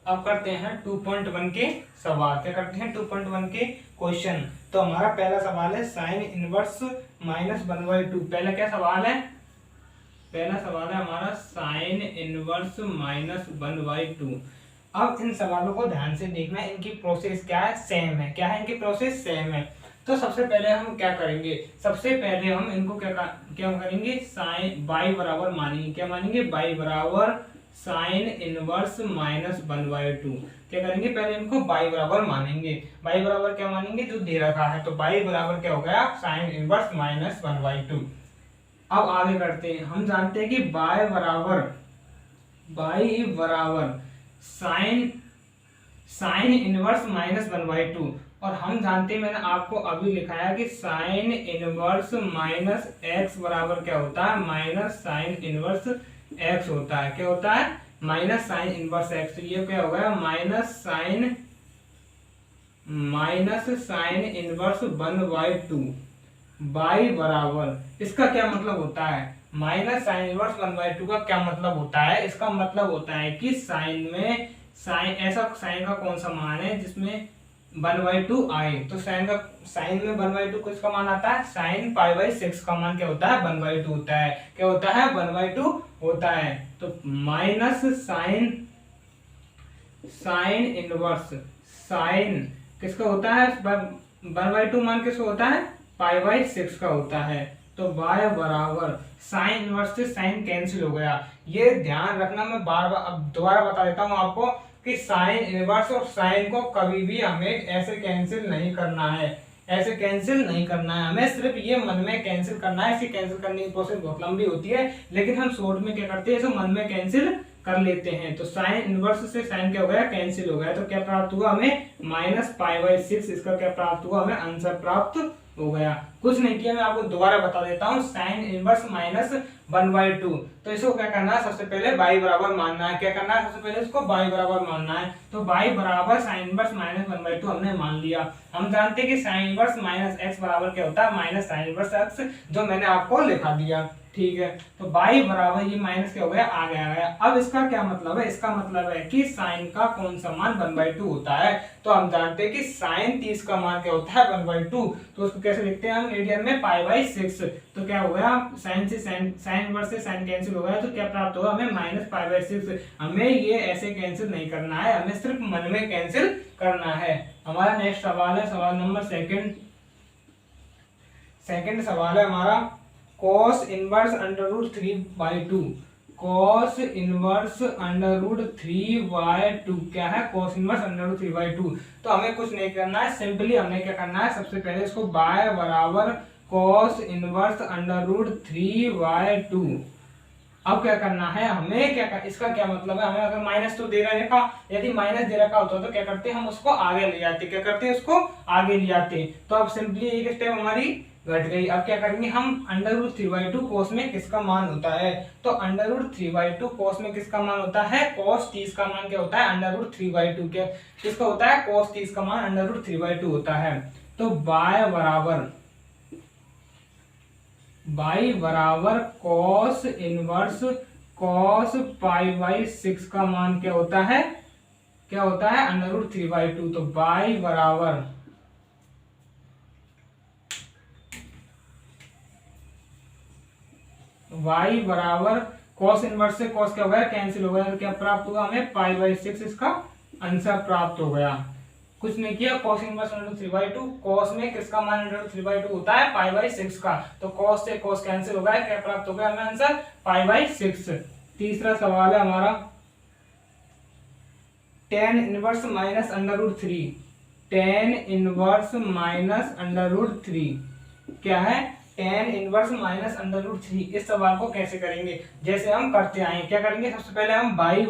अब करते हैं 2.1 के सवाल। क्या करते हैं 2.1 के क्वेश्चन। तो हमारा पहला सवाल है साइन इनवर्स -1/2। पहला क्या सवाल है? पहला सवाल है हमारा साइन इनवर्स -1/2। अब इन सवालों को ध्यान से देखना, इनकी प्रोसेस क्या है, सेम है। क्या है इनकी प्रोसेस? सेम है। तो सबसे पहले हम क्या करेंगे, सबसे पहले हम इनको क्या करेंगे, साइन बाई बराबर मानेंगे। क्या मानेंगे? बाई बराबर साइन इनवर्स -1/2। क्या करेंगे, पहले इनको बाई बराबर मानेंगे। बाई बराबर क्या मानेंगे? जो दे रखा है। तो बाई बराबर क्या हो गया? Sine inverse -1/2। अब आगे करते हैं। हम जानते हैं कि बाई बराबर साइन इनवर्स -1/2। और हम जानते हैं, मैंने आपको अभी लिखाया कि साइन इनवर्स माइनस एक्स बराबर क्या होता है? माइनस साइन इनवर्स एक्स होता है। क्या होता है? Minus sine inverse x. तो ये क्या हो गया? माइनस साइन इनवर्स 1/2 बाई बराबर, इसका क्या मतलब होता है? माइनस साइन इनवर्स 1/2 का क्या मतलब होता है? इसका मतलब होता है कि ऐसा साइन का कौन सा मान है जिसमें 1/2 आए। तो साइन में 1/2 किसका मान आता है? साइन π/6 का मान क्या होता है? 1/2 होता है। क्या होता है? 1/2 होता है। तो माइनस साइन इनवर्स, साइन किसका होता है? 1/2 मान किसका होता है? π/6 का होता है। तो y बराबर साइन इनवर्स से साइन कैंसिल हो गया। ये ध्यान रखना, मैं बार बार अब दोबारा बता देता हूं आपको कि साइन इनवर्स और साइन को कभी भी हमें ऐसे कैंसिल नहीं करना है। ऐसे कैंसिल नहीं करना है, हमें सिर्फ ये मन में कैंसिल करना है। इसे कैंसिल करने की प्रोसेस बहुत लंबी होती है, लेकिन हम शॉर्ट में क्या करते हैं, इसे मन में कैंसिल कर लेते हैं। तो साइन इनवर्स से साइन क्या हो गया? कैंसिल हो गया। तो क्या प्राप्त हुआ हमें? -π/6। इसका क्या प्राप्त हुआ हमें? आंसर प्राप्त हो गया। कुछ नहीं किया, मैं आपको दोबारा बता देता हूँ। साइन इनवर्स -1/2, तो इसको क्या करना है? सबसे पहले बाई बराबर मानना है। क्या करना है? सबसे पहले इसको बाई बराबर मानना है। तो बाई बराबर साइन इनवर्स -1/2 हमने मान लिया। हम जानते हैं कि साइन इनवर्स -x बराबर क्या होता है? माइनस साइन इनवर्स x, जो मैंने आपको लिखा दिया। ठीक है, तो बाई बराबर ये माइनस क्या हो गया? आ गया। अब इसका क्या मतलब है? इसका मतलब है कि साइन का कौन सा मान 1/2 होता है। तो हम जानते हैं कि साइन 30 का मान क्या होता है? 1/2। तो उसको कैसे लिखते हैं हम? रेडियन में π/6। तो क्या हो गया? साइन इनवर्स से साइन कैंसिल हो गया। तो क्या प्राप्त होगा हमें? -π/6। हमें ये ऐसे कैंसिल नहीं करना है, हमें सिर्फ मन में कैंसिल करना है। हमारा नेक्स्ट सवाल है सवाल नंबर सेकंड सवाल है हमारा cos इनवर्स √3/2। cos इनवर्स √3/2 क्या है? cos inverse √3/2। तो हमें कुछ नहीं करना है, सिंपली हमने क्या करना है? सबसे पहले इसको बाय बराबर cos इनवर्स √3/2। अब क्या करना है हमें? इसका क्या मतलब है? हमें अगर माइनस तो दे रखा, यदि माइनस दे रखा होता तो क्या करते? हम उसको आगे ले जाते। क्या करते? उसको आगे ले जाते। तो अब सिंपली एक स्टेप हमारी घट गई। अब क्या करेंगे हम? √3/2 कोस में किसका मान होता है? तो √3/2 कोस में किसका मान होता है? cos 30 का मान क्या होता है? √3/2। क्या किसका होता है? cos 30 का मान √3/2 होता है। तो बाई बराबर cos इनवर्स cos π/6 का मान क्या होता है? क्या होता है? √3/2। तो बाई बराबर y बराबर cos इनवर्स से cos क्या हो गया? कैंसिल हो गया। तो क्या प्राप्त हुआ हमें? π/6। इसका आंसर प्राप्त हो गया। कुछ नहीं किया, cos इनवर्स √3/2। cos में किसका मान √3/2 होता है? π/6 का। तो cos से cos कैंसिल हो गया। क्या प्राप्त हो गया हमें? आंसर π/6। तीसरा सवाल है हमारा tan इनवर्स -√3। tan इनवर्स -√3 क्या है? tan inverse -√3। इस सवाल को कैसे करेंगे? जैसे हम करते आए, क्या करेंगे? सबसे पहले हम बाई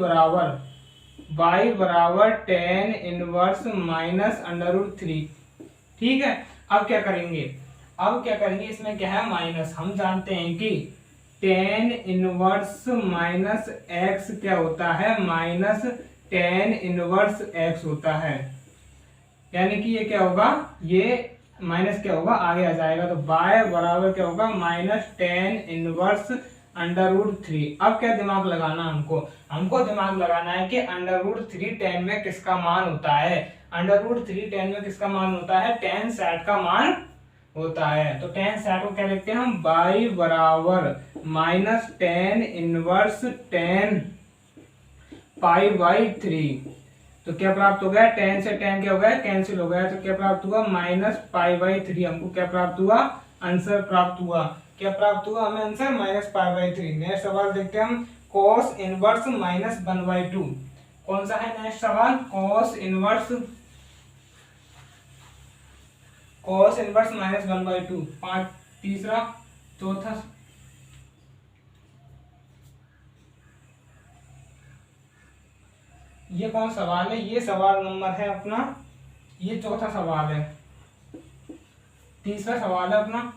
बराबर tan इनवर्स -√3। ठीक है, अब क्या करेंगे? इसमें क्या है? माइनस। हम जानते हैं कि tan इनवर्स -x क्या होता है? माइनस tan इनवर्स x होता है। यानी कि ये क्या होगा? ये माइनस क्या होगा? आगे आ जाएगा। तो बाय बराबर क्या होगा? -tan inverse √3। अब क्या दिमाग लगाना हमको दिमाग लगाना है कि √3 tan में किसका मान होता है। √3 tan में किसका मान होता है, tan sat का मान होता है। तो tan sat को क्या लिखते हैं हम, y बराबर माइनस tan इनवर्स tan π/3। तो क्या प्राप्त हो गया, tan से tan क्या हो गया, कैंसिल हो गया, तो क्या प्राप्त हुआ, -π/3। हमको क्या प्राप्त हुआ, आंसर प्राप्त हुआ। क्या प्राप्त हुआ हमें आंसर, -π/3। नेक्स्ट सवाल देखते हैं हम, cos इनवर्स -1/2। कौन सा है नेक्स्ट सवाल, cos इनवर्स -1/2। पांच, तीसरा, चौथा, ये कौन सवाल है, ये सवाल नंबर है अपना, ये चौथा सवाल है। तीसरा सवाल है अपना,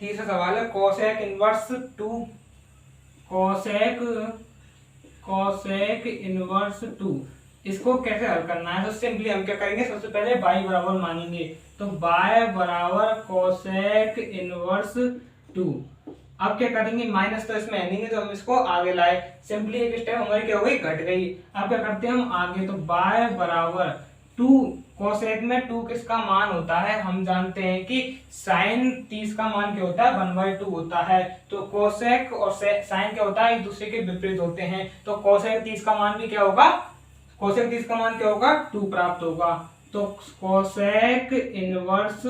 तीसरा सवाल है कोसेक इनवर्स 2, कोसेक इनवर्स 2। इसको कैसे हल करना है, तो सिंपली हम क्या करेंगे, सबसे पहले y बराबर मानेंगे। तो y बराबर कोसेक इनवर्स 2। अब क्या करेंगे, माइनस तो इसमें है नहीं, तो हम इसको आगे लाए, सिंपली एक स्टेप हमारी क्या हो गई, घट गई। अब क्या करते हैं हम आगे, तो y बराबर 2, कोसेक में 2 किसका मान होता है, हम जानते हैं कि साइन 30 का मान क्या होता है, 1/2 होता है। तो कोसेक और साइन क्या होता है, एक दूसरे के विपरीत होते हैं। तो कोसेक 30 का मान भी क्या होगा, कोसेक 30 का मान क्या होगा, 2 प्राप्त होगा। तो कोसेक इनवर्स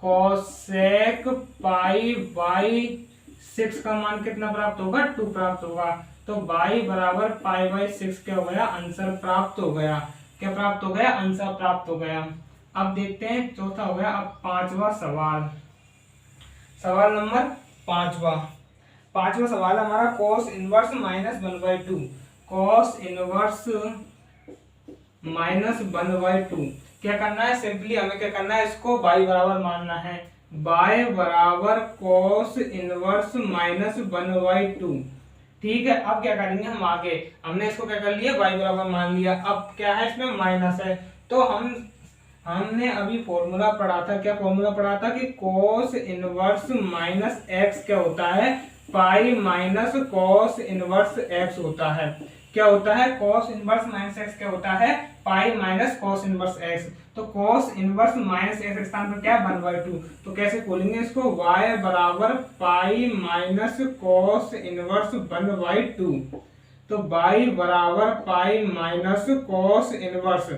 कोसेक π/6 का मान कितना प्राप्त होगा, 2 प्राप्त होगा। तो y बराबर π/6 क्या हो गया, आंसर प्राप्त हो गया। क्या प्राप्त हो गया, आंसर प्राप्त हो गया। अब देखते हैं चौथा हो गया। अब पांचवा सवाल, सवाल नंबर पांचवा सवाल हमारा cos इनवर्स -1/2। cos इनवर्स -1/2 क्या करना है, सिंपली हमें क्या करना है, इसको y बराबर मानना है। y बराबर cos इनवर्स -1/2। ठीक है, अब क्या करेंगे हम आगे, हमने इसको क्या कर लिया, y बराबर मान लिया। अब क्या है, इसमें माइनस है, तो हमने अभी फॉर्मूला पढ़ा था, क्या फॉर्मूला पढ़ा था कि cos इनवर्स -x क्या होता है, pi minus cos inverse x होता है। क्या होता है, cos इनवर्स -x क्या होता है, pi minus cos inverse x। तो cos इनवर्स -x स्थान पर क्या, 1/2। तो कैसे खोलेंगे इसको, y बराबर पाई माइनस cos इनवर्स 1/2। तो y बराबर pi minus cos inverse,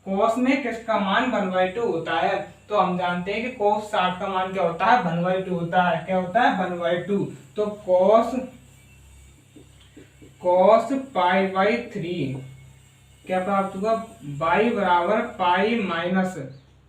cos में किसका मान 1/2 होता है। तो हम जानते हैं कि cos 60 का मान क्या होता है, 1/2 होता है। क्या होता है, 1/2। तो cos π/3 क्या प्राप्त हुआ, y बराबर पाई माइनस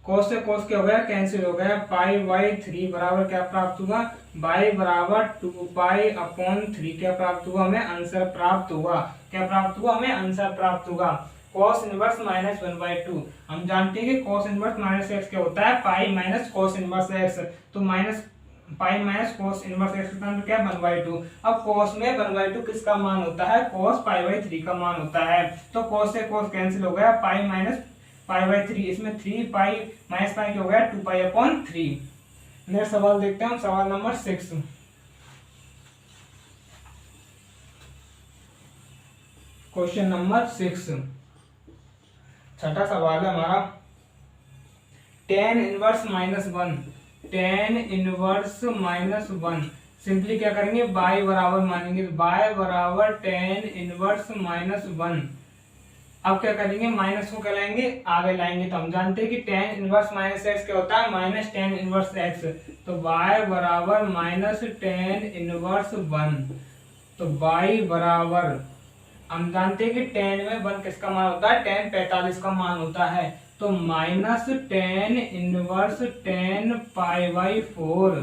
cos से cos क्या हो गया, कैंसिल हो गया, π/3 बराबर क्या प्राप्त हुआ, y बराबर 2π/3 क्या प्राप्त हुआ, हमें आंसर प्राप्त हुआ। क्या प्राप्त हुआ, हमें आंसर प्राप्त हुआ। cos इनवर्स -1/2 हम जानते हैं कि cos इनवर्स -x क्या होता है, pi minus cos inverse x। तो pi minus cos inverse x का मान क्या, 1/2। अब cos में 1/2 किसका मान होता है, cos π/3 का मान होता है। तो cos से cos कैंसिल हो गया, पाई माइनस π/3, इसमें 3 पाई माइनस पाई क्या हो गया, 2π/3। नेक्स्ट सवाल देखते हैं हम, सवाल नंबर 6। क्वेश्चन नंबर 6, छठा सवाल है हमारा, tan inverse -1, tan inverse -1। Simply क्या करेंगे, y बराबर मानेंगे, y बराबर tan इनवर्स -1। अब क्या करेंगे, माइनस को क्या लाएंगे, आगे लाएंगे। तो हम जानते हैं कि tan इनवर्स -x क्या होता है, माइनस tan इनवर्स x। तो y बराबर माइनस tan इनवर्स 1। तो y बराबर, हम जानते हैं कि tan में 1 किसका मान होता है, tan 45 का मान होता है। तो माइनस tan इनवर्स tan π/4।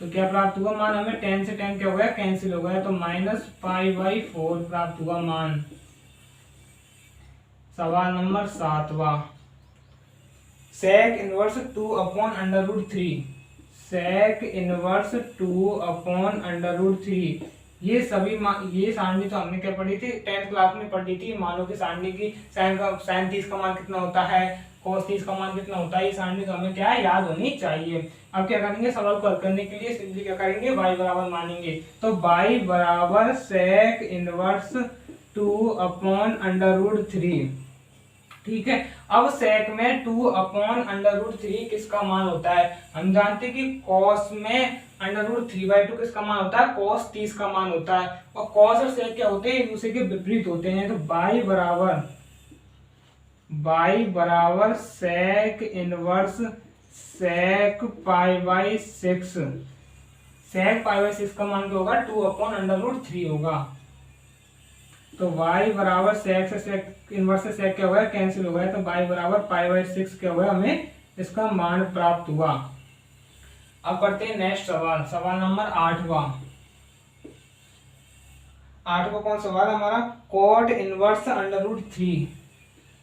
तो क्या प्राप्त हुआ मान, हमें tan से tan क्या हो गया, कैंसिल हो गया। तो माइनस π/4 प्राप्त हुआ मान। सवाल नंबर 7वां, sec इनवर्स 2/√3, sec इनवर्स 2/√3। ये सभी ये सारणी तो हमने क्या पढ़ी थी, 10th क्लास में पढ़ी थी। मानो कि सारणी की साइन 30 का मान कितना होता है, cos 30 का मान कितना होता है, ये सारणी तो हमें क्या है याद होनी चाहिए। अब क्या करेंगे, सवाल को हल करने के लिए सिंपली क्या करेंगे, y बराबर मानेंगे। तो y बराबर sec इनवर्स 2/√3। ठीक है, अब सेक में 2/√3 किसका मान होता है, हम जानते हैं कि कॉस में √3/2 किसका मान होता है, cos 30 का मान होता है। और कॉस और सेक क्या होते हैं, एक दूसरे के विपरीत होते हैं। तो y बराबर सेक इनवर्स सेक π/6। सेक π/6 का मान क्या होगा, 2/√3 होगा। तो y बराबर सेक से सेक इनवर्स से सेक क्या हुआ है, कैंसिल हो गया। तो y बराबर π/6 क्या हुआ, हमें इसका मान प्राप्त हुआ। अब करते हैं नेक्स्ट सवाल, सवाल नंबर 8वां। 8वां कौन सवाल है हमारा, cot इनवर्स √3।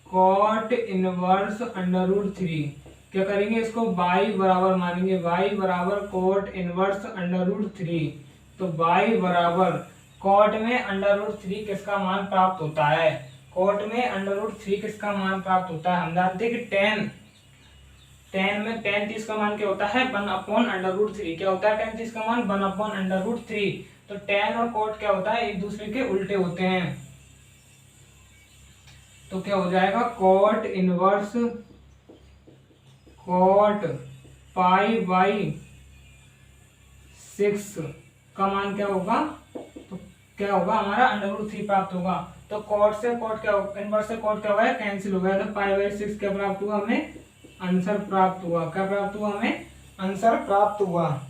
cot इनवर्स √3 क्या करेंगे, इसको y बराबर मानेंगे। y बराबर cot इनवर्स √3। तो y बराबर कॉट में √3 किसका मान प्राप्त होता है, कॉट में √3 किसका मान प्राप्त होता है, हम जानते हैं कि tan में tan 30 का मान क्या होता है, 1/√3। क्या होता है tan 30 का मान, 1/√3। तो tan और cot क्या होता है, एक दूसरे के उल्टे होते हैं। तो क्या हो जाएगा, cot इनवर्स cot π/6 का मान क्या होगा, तो क्या होगा, हमारा √3 प्राप्त होगा। तो cot से cot क्या होगा, इनवर्स से cot क्या हुआ है, कैंसिल हो गया। तो π/6 क्या प्राप्त हुआ, हमें आंसर प्राप्त हुआ। क्या प्राप्त हुआ, हमें आंसर प्राप्त हुआ।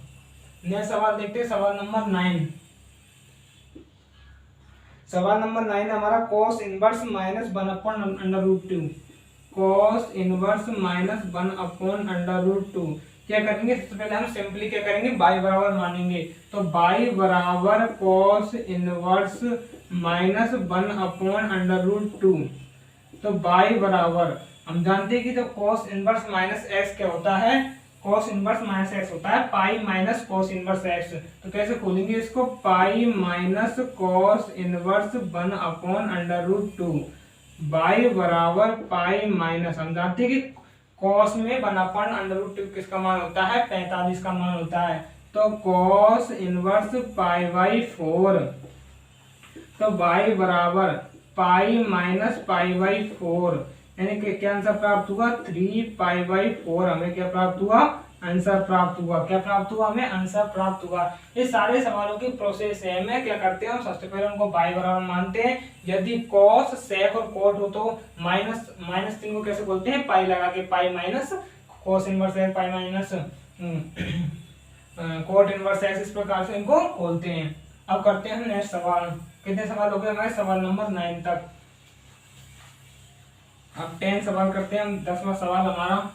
नेक्स्ट सवाल देखते हैं, सवाल नंबर 9। सवाल नंबर 9 हमारा cos इनवर्स -1/√2। cos इनवर्स -1/√2 क्या करेंगे, सबसे पहले हम सिंपली क्या करेंगे, y बराबर मानेंगे। तो y बराबर cos इनवर्स -1/√2। तो y बराबर, हम जानते हैं कि तो cos इनवर्स -x क्या होता है, cos इनवर्स -x होता है pi minus cos inverse x। तो कैसे खोलेंगे इसको, pi minus cos inverse 1/√2। y बराबर पाई माइनस, हम जानते हैं कि cos में 1/√2 किसका मान होता है, 45 का मान होता है। तो cos इनवर्स π/4। तो y बराबर पाई माइनस π/4, यानी कि क्या आंसर प्राप्त हुआ, 3π/4 हमें क्या प्राप्त हुआ, आंसर प्राप्त हुआ। क्या प्राप्त हुआ, हमें आंसर प्राप्त हुआ। ये सारे सवालों की प्रोसेस है। मैं क्या करते हैं, हम सबसे पहले उनको y बराबर मानते हैं। यदि cos sec और cot हो तो माइनस 3 को कैसे बोलते हैं, पाई लगा के, pi minus cos inverse x pi minus cot inverse x, इस प्रकार से इनको खोलते हैं। अब करते हैं नेक्स्ट सवाल। कितने सवाल हो गए हमारे, सवाल नंबर 9 तक। अब 10 सवाल करते हैं हम। 10वां सवाल हमारा,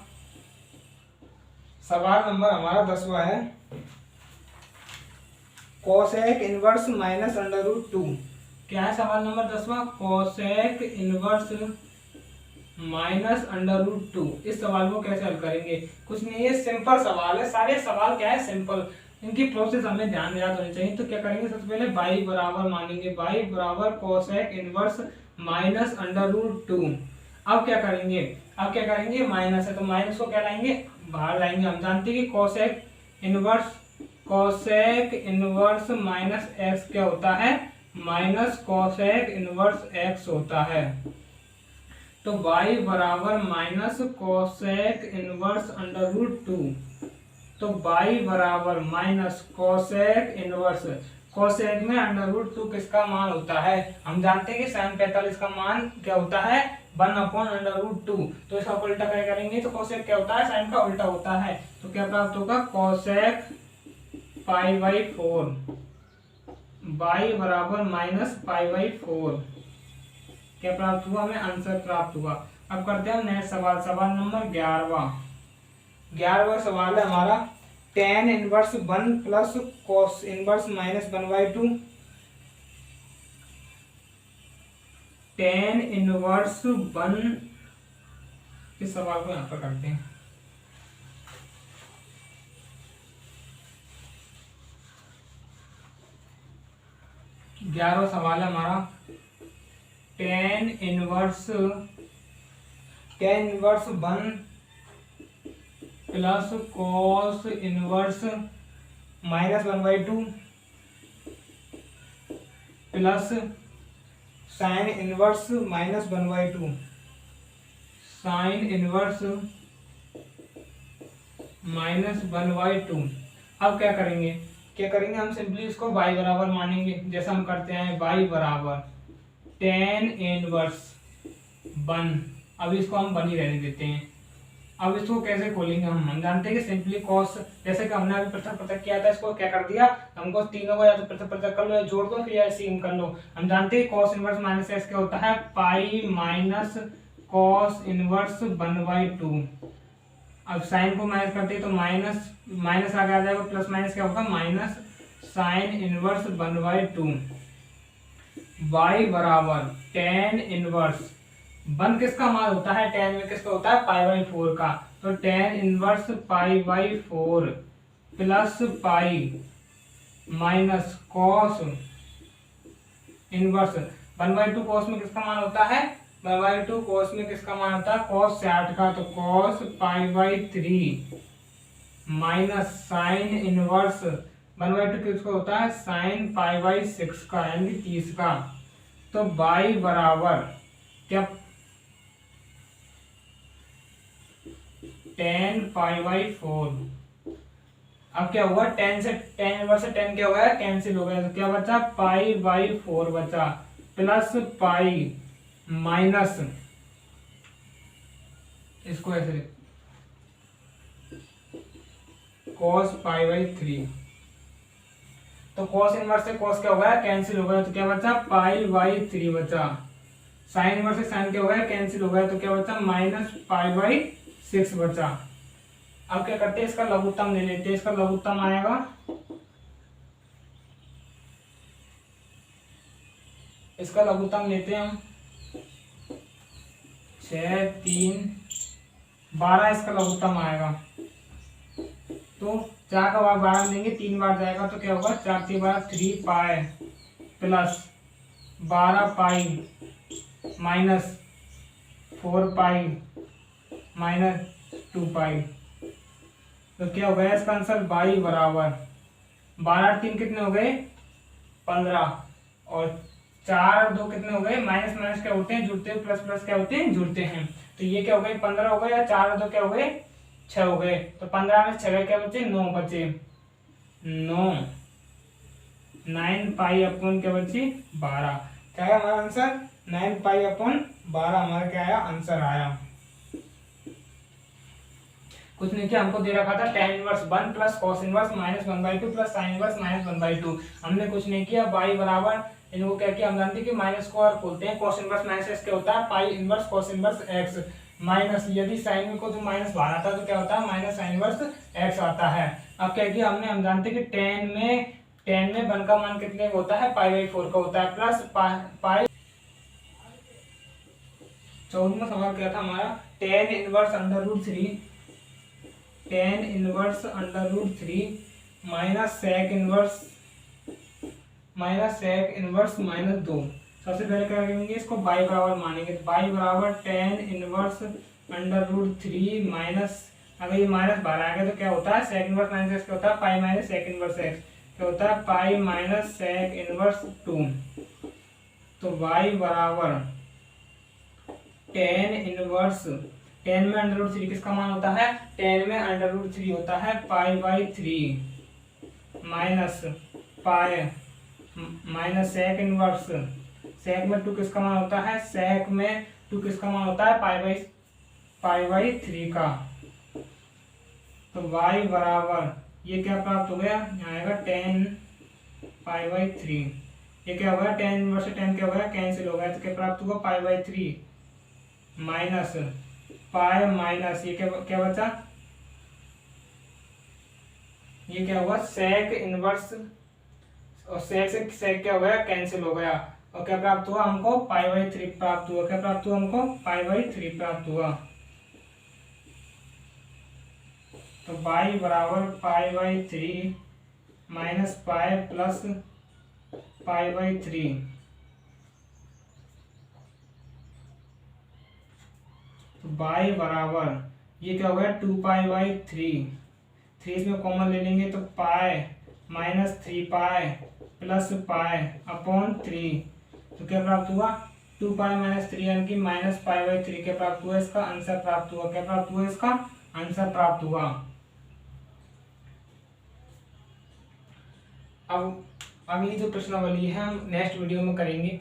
सवाल नंबर हमारा 10वां है, कोसेक इनवर्स -√2। क्या है सवाल नंबर 10वां, कोसेक इनवर्स -√2। इस सवाल को कैसे हल करेंगे, कुछ नहीं, ये सिंपल सवाल है। सारे सवाल क्या है, सिंपल, इनकी प्रोसेस हमें ध्यान याद होनी चाहिए। तो क्या करेंगे, सबसे पहले y बराबर मानेंगे। y बराबर कोसेक इनवर्स -√2। अब क्या करेंगे, माइनस है तो माइनस को क्या लाएंगे, बाहर लाएंगे। हम जानते हैं कि कोसेक इनवर्स माइनस एक्स क्या होता है, माइनस कोसेक इनवर्स एक्स होता है। तो y बराबर माइनस कोसेक इनवर्स √2। तो y बराबर माइनस कोसेक इनवर्स, कोसेक में √2 किसका मान होता है, हम जानते हैं कि sin 45 का मान क्या होता है, 1/√2। तो इसका उल्टा क्या करेंगे, तो कोसेक क्या होता है, sin का उल्टा होता है। तो क्या प्राप्त होगा, कोसेक π/4। y बराबर माइनस π/4 क्या प्राप्त हुआ, हमें आंसर प्राप्त हुआ। अब करते हैं नेक्स्ट सवाल, सवाल नंबर 11वां सवाल है हमारा, tan inverse 1 plus cos inverse -1/2। tan inverse 1, इस सवाल को यहाँ पर करते हैं। ग्यारहवां सवाल है हमारा, tan inverse tan inverse 1 plus cos inverse -1/2 plus sine inverse -1/2, sine inverse -1/2। अब क्या करेंगे हम सिंपली इसको y बराबर मानेंगे, जैसा हम करते हैं y बराबर टेन इनवर्स 1। अब इसको हम 1 ही रहने देते हैं। अब इसको कैसे खोलेंगे हम जानते हैं कि सिंपली कॉस, जैसे कि हमने अभी पृथक पृथक किया था, इसको क्या कर दिया हमको तीनों को या तो पृथक पृथक कर लो या जोड़ दो, फिर या सीम कर लो। हम जानते हैं कॉस इनवर्स माइनस एक्स क्या होता है, पाई माइनस कॉस इनवर्स 1/2। अब साइन को माइनस करते हैं तो माइनस माइनस आगे आ जाएगा, प्लस माइनस क्या होगा माइनस साइन इनवर्स 1/2। y बराबर टेन इनवर्स 1 किसका मान होता है, टेन में किसका होता है π/4 का, तो tan inverse π/4 plus pi minus cos inverse 1/2। Cos में किसका मान होता है 1/2, कॉस में किसका मान होता है कॉस 60 का, तो कॉस π/3 माइनस साइन इनवर्स 1/2 किसका होता है साइन π/6 का, यानी 30 का। तो y बराबर क्या टेन π/4। अब क्या हुआ, टेन इनवर्स से टेन क्या हो गया कैंसिल हो गया, तो क्या बचा π/4 बचा, प्लस पाई माइनस इसको ऐसे cos π/3। तो cos इनवर्स से cos क्या हो गया कैंसिल हो गया, तो क्या बचा π/3 बचा। साइन इनवर्स से साइन क्या हो गया कैंसिल हो गया, तो क्या बचा -π/6 बचा। अब क्या करते हैं इसका लघुत्तम ले लेते हैं, इसका लघुत्तम आएगा, इसका लघुत्तम लेते हैं हम 6 3 12, इसका लघुत्तम आएगा। तो 4 का बार 12 देंगे, 3 बार जाएगा तो क्या होगा 4 3 12 3 pi plus 12 pi minus 4 pi minus 2 पाई। तो क्या हो गया इसका आंसर y बराबर 12 3 कितने हो गए 15, और 4 और 2 कितने हो गए माइनस माइनस क्या होते हैं जुड़ते हैं, प्लस प्लस क्या होते हैं जुड़ते हैं। तो ये क्या हो गए 15 हो गए, या 4 और 2 क्या हो गए 6 हो गए। तो 15 में 6 गए क्या बचे 9 बचे, 9 9 पाई अपॉन क्या बची 12। क्या है हमारा आंसर 9 पाई अपॉन 12 हमारा क्या आया आंसर आया। कुछ नहीं किया, हमको दे रखा था tan inverse 1 plus cos inverse -1/2 plus sin inverse -1/2। हमने कुछ नहीं किया, y बराबर इनको क्या किया हम जानते हैं कि माइनस को और खोलते हैं, cos इनवर्स माइनस x क्या होता है pi inverse cos inverse x minus, यदि sin में को जो माइनस बाहर आता है तो क्या होता है माइनस sin इनवर्स x आता है। अब क्या किया हमने, हम जानते हैं कि tan में 1 का मान कितने का होता है π/4 का होता है, प्लस पाई 14वां सवाल क्या था हमारा, tan inverse √3 tan inverse √3 minus sec inverse -2। सबसे पहले क्या करेंगे इसको y बराबर मानेंगे, तो y बराबर tan इनवर्स √3 माइनस, अगर ये माइनस बाहर आ गया तो क्या होता है sec इनवर्स माइनस क्या होता है पाई माइनस sec इनवर्स x, क्या होता है पाई माइनस sec इनवर्स 2। तो y बराबर tan इनवर्स, tan में √3 किसका मान होता है, tan में √3 होता है π/3 minus pi minus sec inverse, sec में 2 किसका मान होता है, sec में 2 किसका मान होता है π/3 का। तो y बराबर ये क्या प्राप्त हो गया, यहाँ आएगा tan π/3, ये क्या होगा tan इनवर्स से tan क्या होगा कैंसिल हो गया, तो क्या प्राप्त होगा π/3 माइनस पाई माइनस ये क्या बचा, ये क्या हुआ sec इनवर्स, और sec से sec क्या हो गया कैंसिल हो गया, और क्या प्राप्त हुआ हमको π/3 प्राप्त हुआ, क्या प्राप्त हुआ हमको π/3 प्राप्त हुआ। तो y बराबर π/3 माइनस पाई प्लस π/3, तो y बराबर ये क्या हो गया 2π/3, 3 इसमें कॉमन ले लेंगे तो पाई माइनस 3π प्लस π/3, तो क्या प्राप्त हुआ 2π-3 यानी कि -π/3 क्या प्राप्त हुआ, इसका आंसर प्राप्त हुआ। क्या प्राप्त हुआ, इसका आंसर प्राप्त हुआ। अब अगली जो प्रश्नावली है हम नेक्स्ट वीडियो में करेंगे।